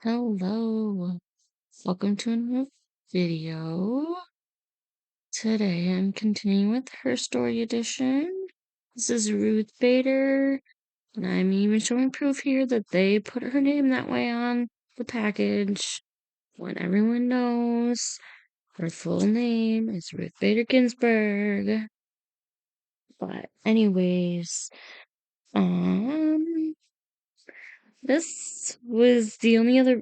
Hello, welcome to another video. Today I'm continuing with Her Story Edition. This is Ruth Bader, and I'm even showing proof here that they put her name that way on the package when everyone knows her full name is Ruth Bader Ginsburg. But anyways, this was the only other.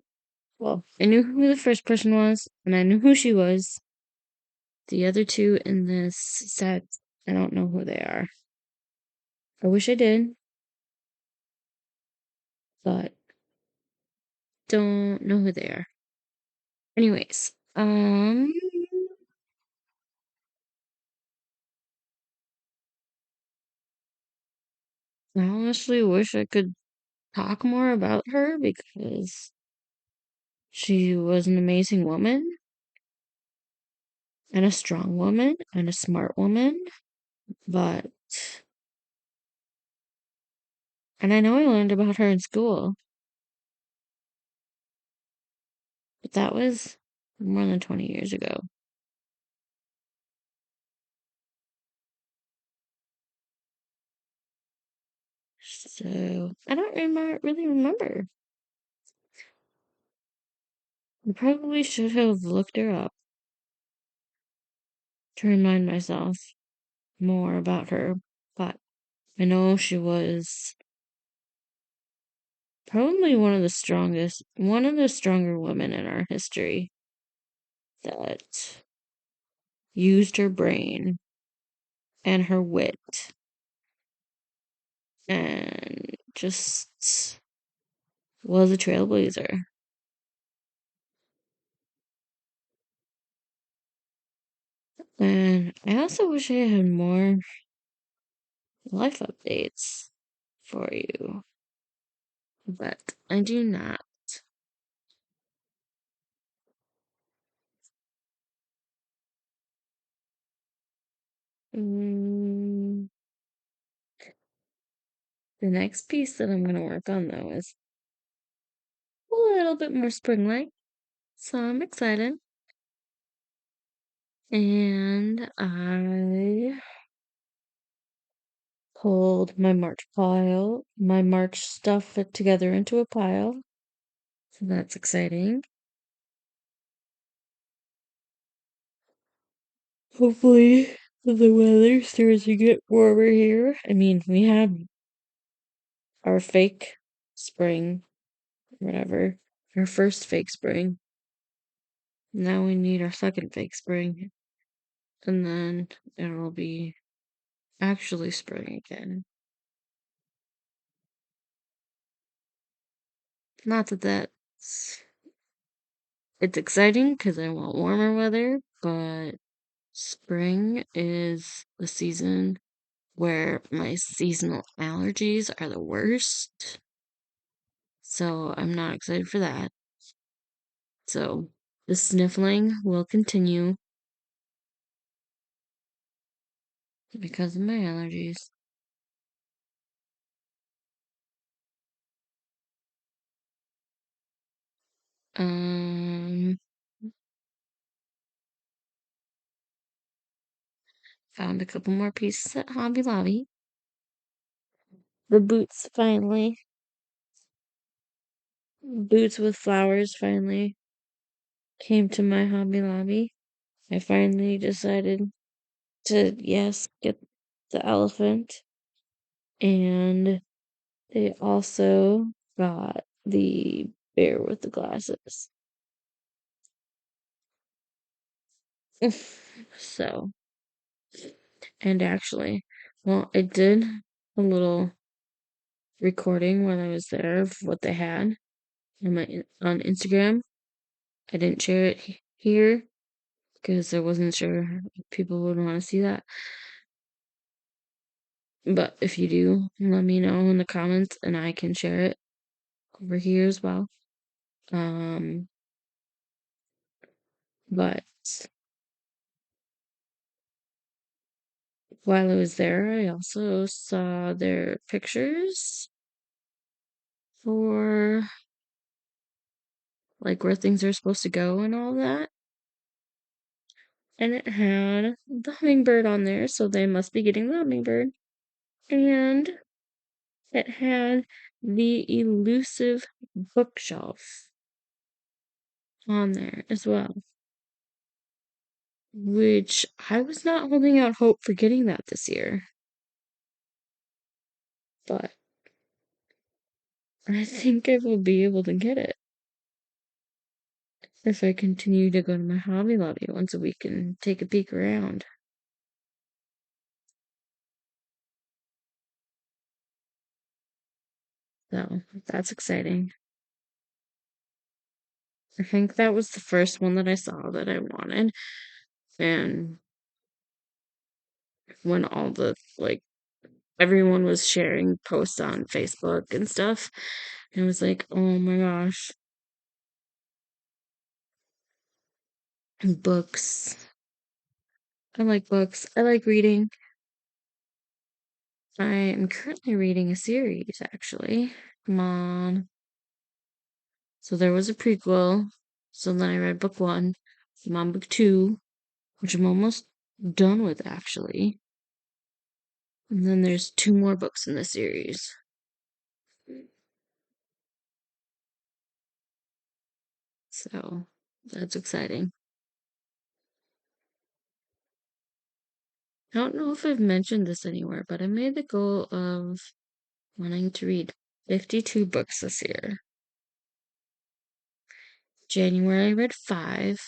Well, I knew who the first person was, and I knew who she was. The other two in this set, I don't know who they are. I wish I did, but don't know who they are. Anyways, I honestly wish I could talk more about her because she was an amazing woman and a strong woman and a smart woman, but and I know I learned about her in school, but that was more than 20 years ago. So I don't really remember. I probably should have looked her up to remind myself more about her, but I know she was probably one of the stronger women in our history that used her brain and her wit and just was a trailblazer. And I also wish I had more life updates for you, but I do not. Mm, the next piece that I'm going to work on, though, is a little bit more spring-like, so I'm excited. And I pulled my March stuff fit together into a pile, so that's exciting. Hopefully, the weather starts to get warmer here. I mean, we had our fake spring, whatever, our first fake spring. Now we need our second fake spring, and then it'll be actually spring again. Not that it's exciting because I want warmer weather, but spring is the season where my seasonal allergies are the worst. So I'm not excited for that. So the sniffling will continue because of my allergies. Um, Found a couple more pieces at Hobby Lobby. The boots finally. Boots with flowers finally came to my Hobby Lobby. I finally decided to, yes, get the elephant. And they also got the bear with the glasses. So, and actually, well, I did a little recording when I was there of what they had on Instagram. I didn't share it here because I wasn't sure if people would want to see that. But if you do, let me know in the comments and I can share it over here as well. But while I was there, I also saw their pictures for like where things are supposed to go and all that. And it had the hummingbird on there, so they must be getting the hummingbird. And it had the elusive bookshelf on there as well, which I was not holding out hope for getting that this year. But I think I will be able to get it if I continue to go to my Hobby Lobby once a week and take a peek around. So that's exciting. I think that was the first one that I saw that I wanted. And when all the, like, everyone was sharing posts on Facebook and stuff, and it was like, oh my gosh, books. I like books. I like reading. I am currently reading a series, actually. Come on. So there was a prequel. So then I read book one. I'm on book two, which I'm almost done with, actually. And then there's two more books in the series. So that's exciting. I don't know if I've mentioned this anywhere, but I made the goal of wanting to read 52 books this year. January, I read 5.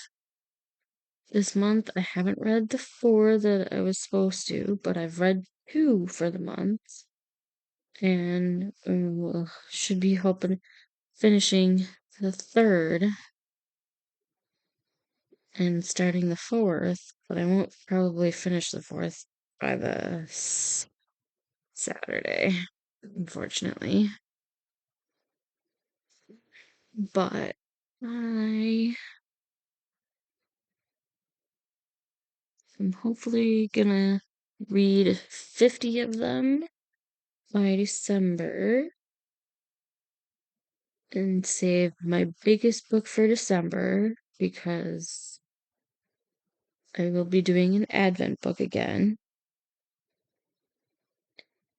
This month, I haven't read the 4 that I was supposed to, but I've read 2 for the month. And should be hoping finishing the 3rd and starting the 4th, but I won't probably finish the 4th by the Saturday, unfortunately. But I am hopefully gonna read 50 of them by December and save my biggest book for December because I will be doing an Advent book again.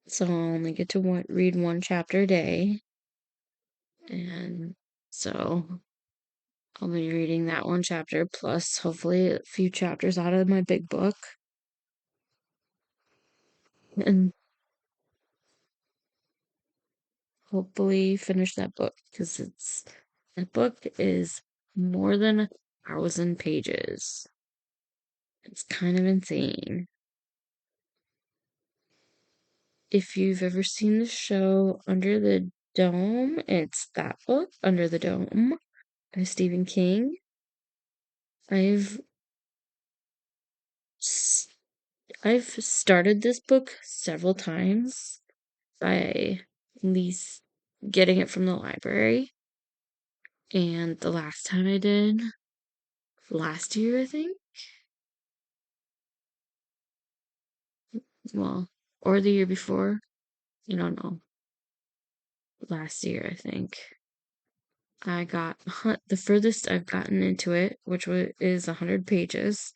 So I'll only get to read one chapter a day. And so I'll be reading that one chapter plus hopefully a few chapters out of my big book. And hopefully finish that book because that book is more than 1,000 pages. It's kind of insane. If you've ever seen the show Under the Dome, it's that book, Under the Dome, by Stephen King. I've I've started this book several times by at least getting it from the library. And the last time I did, last year, I think. Well, or the year before. I don't know. Last year, I think. I got the furthest I've gotten into it, which is 100 pages.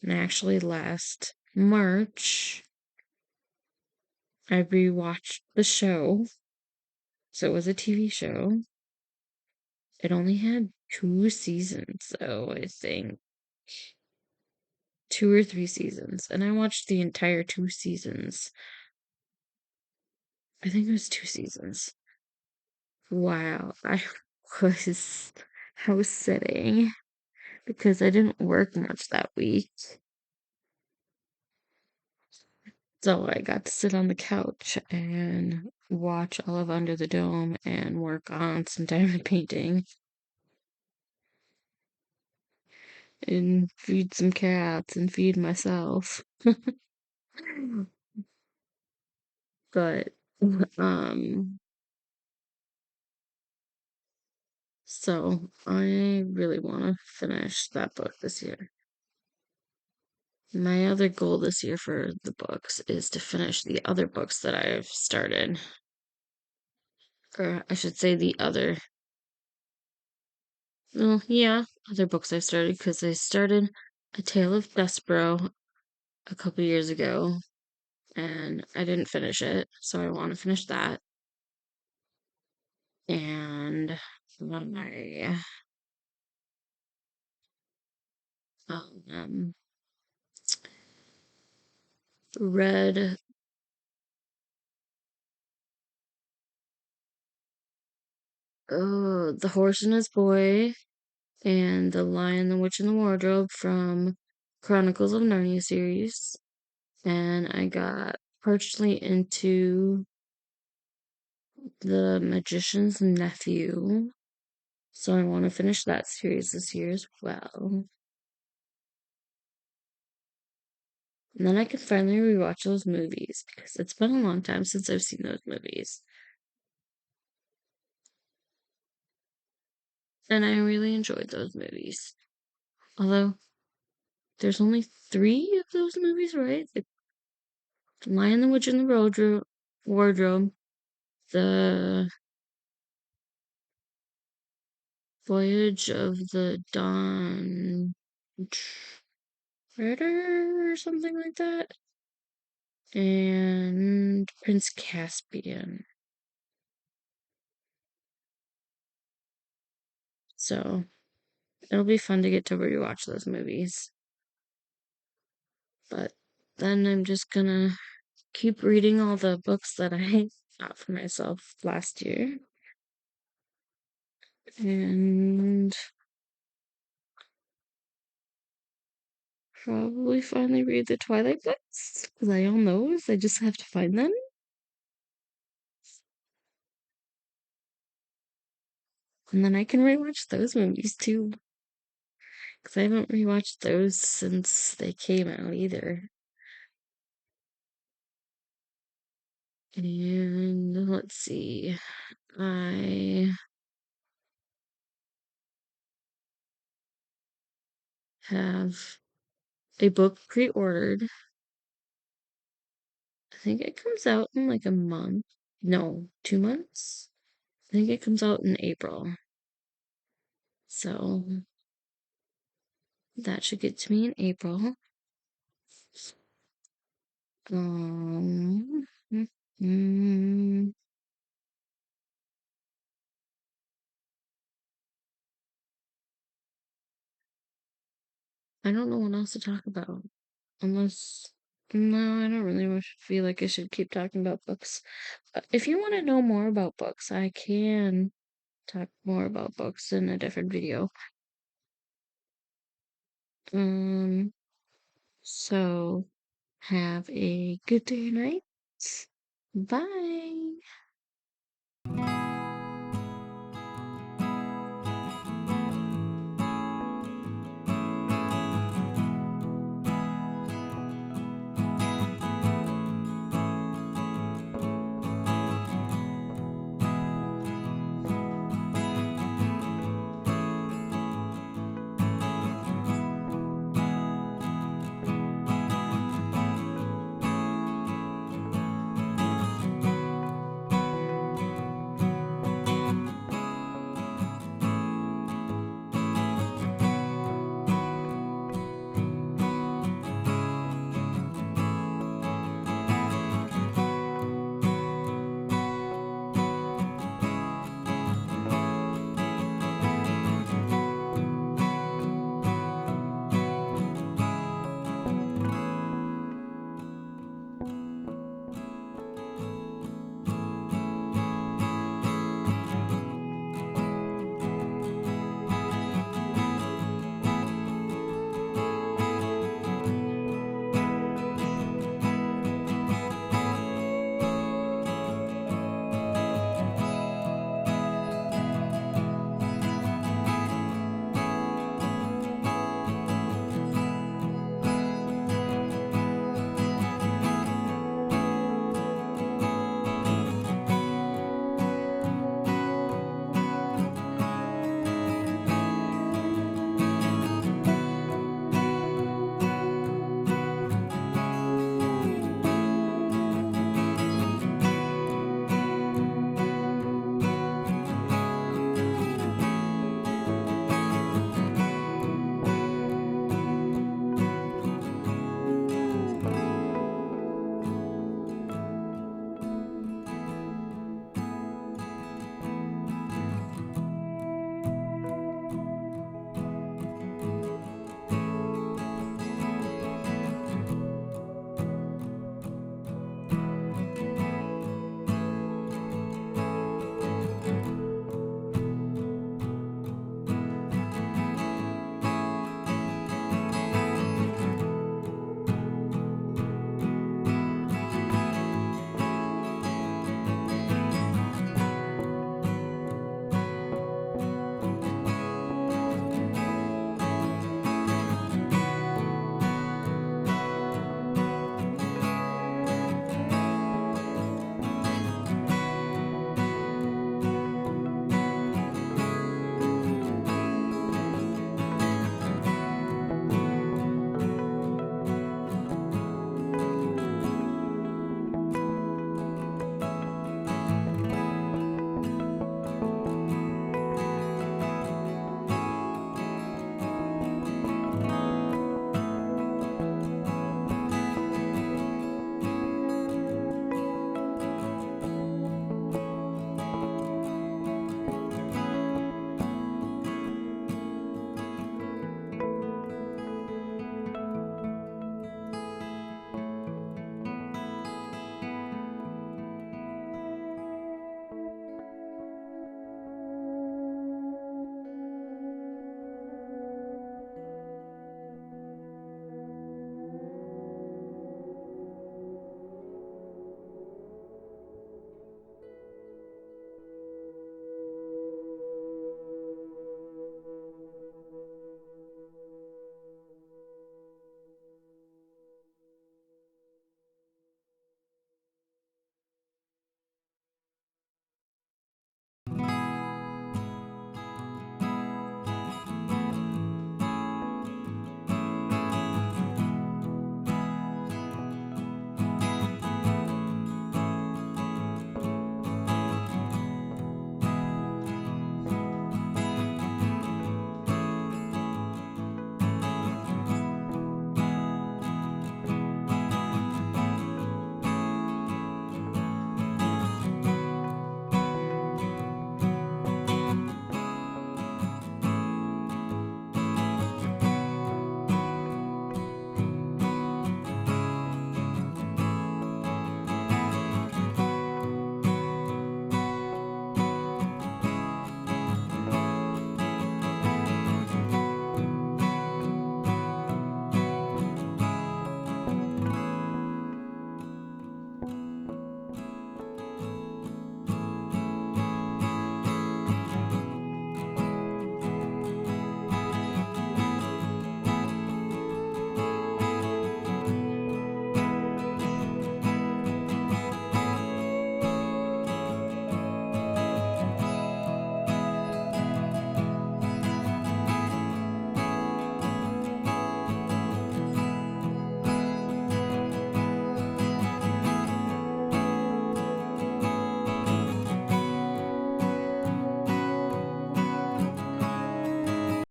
And actually, last March, I rewatched the show. So it was a TV show. It only had 2 seasons, though, I think. 2 or 3 seasons. And I watched the entire 2 seasons. I think it was 2 seasons. Wow, I was house sitting because I didn't work much that week. So I got to sit on the couch and watch all of Under the Dome and work on some diamond painting and feed some cats and feed myself. But so I really want to finish that book this year. My other goal this year for the books is to finish the other books that I've started. Or I should say the other Well, yeah, other books I started because I started A Tale of Despero a couple years ago and I didn't finish it, so I want to finish that. And I um, read The Horse and His Boy and The Lion, the Witch, and the Wardrobe from Chronicles of Narnia series. And I got partially into The Magician's Nephew. So I want to finish that series this year as well. And then I can finally rewatch those movies because it's been a long time since I've seen those movies. And I really enjoyed those movies. Although there's only 3 of those movies, right? The Lion, the Witch, and the Wardrobe, The Voyage of the Dawn Treader or something like that, and Prince Caspian. So it'll be fun to get to rewatch those movies. But then I'm just gonna keep reading all the books that I got for myself last year. And probably finally read the Twilight books because I own those. I just have to find them. And then I can rewatch those movies too. Because I haven't rewatched those since they came out either. And let's see. I have a book pre-ordered. I think it comes out in like a month. No, 2 months. I think it comes out in April. So that should get to me in April. Um, mm, I don't know what else to talk about. Unless, no, I don't really feel like I should keep talking about books. If you want to know more about books, I can talk more about books in a different video. Um, so have a good day or night. Bye.